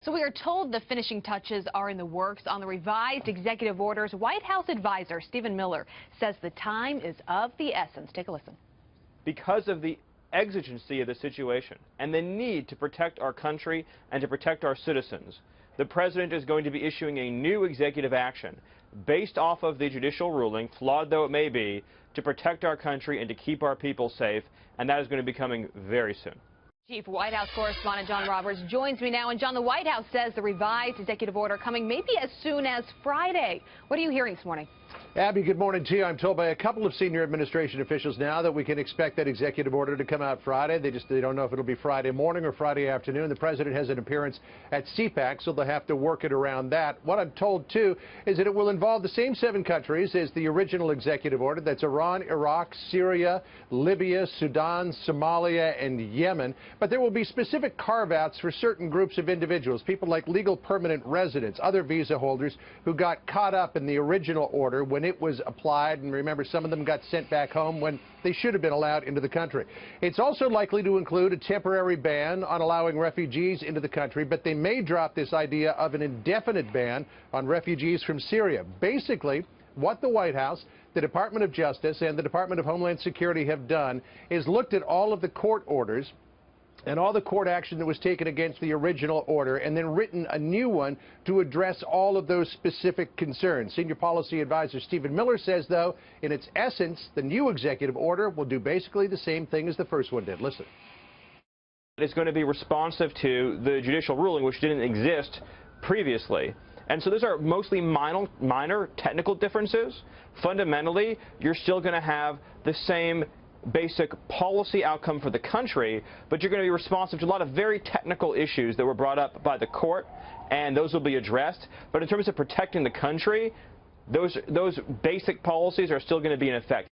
So we are told the finishing touches are in the works on the revised executive orders. White House advisor Stephen Miller says the time is of the essence. Take a listen. Because of the exigency of the situation and the need to protect our country and to protect our citizens, the president is going to be issuing a new executive action based off of the judicial ruling, flawed though it may be, to protect our country and to keep our people safe, and that is going to be coming very soon. Chief White House correspondent John Roberts joins me now. And John, the White House says the revised executive order coming maybe as soon as Friday. What are you hearing this morning? Abby, good morning to you. I'm told by a couple of senior administration officials now that we can expect that executive order to come out Friday. They don't know if it'll be Friday morning or Friday afternoon. The president has an appearance at CPAC, so they'll have to work it around that. What I'm told, too, is that it will involve the same 7 countries as the original executive order. That's Iran, Iraq, Syria, Libya, Sudan, Somalia, and Yemen. But there will be specific carve-outs for certain groups of individuals, people like legal permanent residents, other visa holders who got caught up in the original order when it was applied, and remember, some of them got sent back home when they should have been allowed into the country. It's also likely to include a temporary ban on allowing refugees into the country, but they may drop this idea of an indefinite ban on refugees from Syria. Basically, what the White House, the Department of Justice, and the Department of Homeland Security have done is looked at all of the court orders and all the court action that was taken against the original order, and then written a new one to address all of those specific concerns. Senior policy advisor Stephen Miller says, though, in its essence, the new executive order will do basically the same thing as the first one did. Listen. It's going to be responsive to the judicial ruling, which didn't exist previously. And so those are mostly minor technical differences. Fundamentally, you're still going to have the same basic policy outcome for the country, but you're going to be responsive to a lot of very technical issues that were brought up by the court, and those will be addressed. But in terms of protecting the country, those basic policies are still going to be in effect.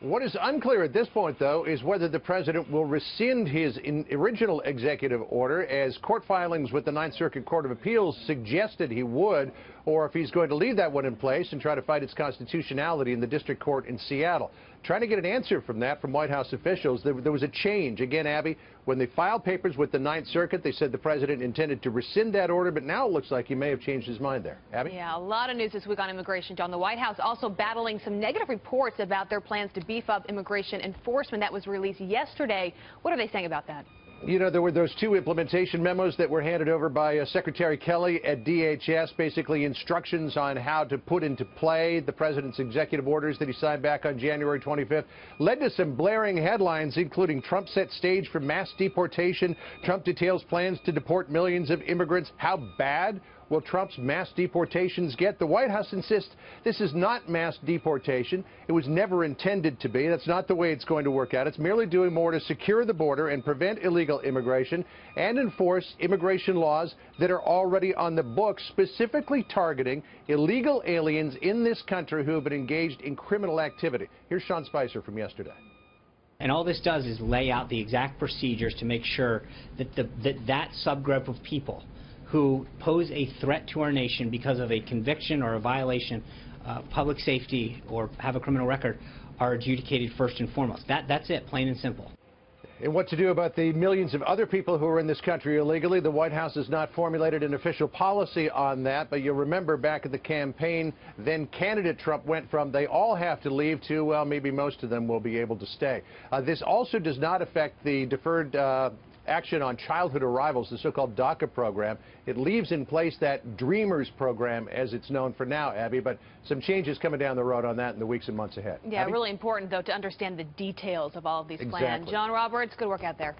What is unclear at this point, though, is whether the president will rescind his original executive order, as court filings with the Ninth Circuit Court of Appeals suggested he would, or if he's going to leave that one in place and try to fight its constitutionality in the district court in Seattle. Trying to get an answer from that from White House officials. There was a change. Again, Abby, when they filed papers with the Ninth Circuit, they said the president intended to rescind that order, but now it looks like he may have changed his mind there. Abby? Yeah, a lot of news this week on immigration, John. The White House also battling some negative reports about their plans to beef up immigration enforcement. That was released yesterday. What are they saying about that? You know, there were those 2 implementation memos that were handed over by Secretary Kelly at DHS, basically instructions on how to put into play the president's executive orders that he signed back on January 25th, led to some blaring headlines, including Trump sets stage for mass deportation, Trump details plans to deport millions of immigrants. How bad will Trump's mass deportations get? The White House insists this is not mass deportation. It was never intended to be. That's not the way it's going to work out. It's merely doing more to secure the border and prevent illegal immigration and enforce immigration laws that are already on the books, specifically targeting illegal aliens in this country who have been engaged in criminal activity. Here's Sean Spicer from yesterday. And all this does is lay out the exact procedures to make sure that that subgroup of people who pose a threat to our nation because of a conviction or a violation of public safety or have a criminal record are adjudicated first and foremost. That's it, plain and simple. And what to do about the millions of other people who are in this country illegally? The White House has not formulated an official policy on that, but you'll remember back at the campaign, then candidate Trump went from they all have to leave to, well, maybe most of them will be able to stay. This also does not affect the deferred action on childhood arrivals, the so-called DACA program. It leaves in place that Dreamers program as it's known for now, Abby, but some changes coming down the road on that in the weeks and months ahead. Yeah, Abby? really important, though, to understand the details of all of these plans. Exactly. John Roberts, good work out there.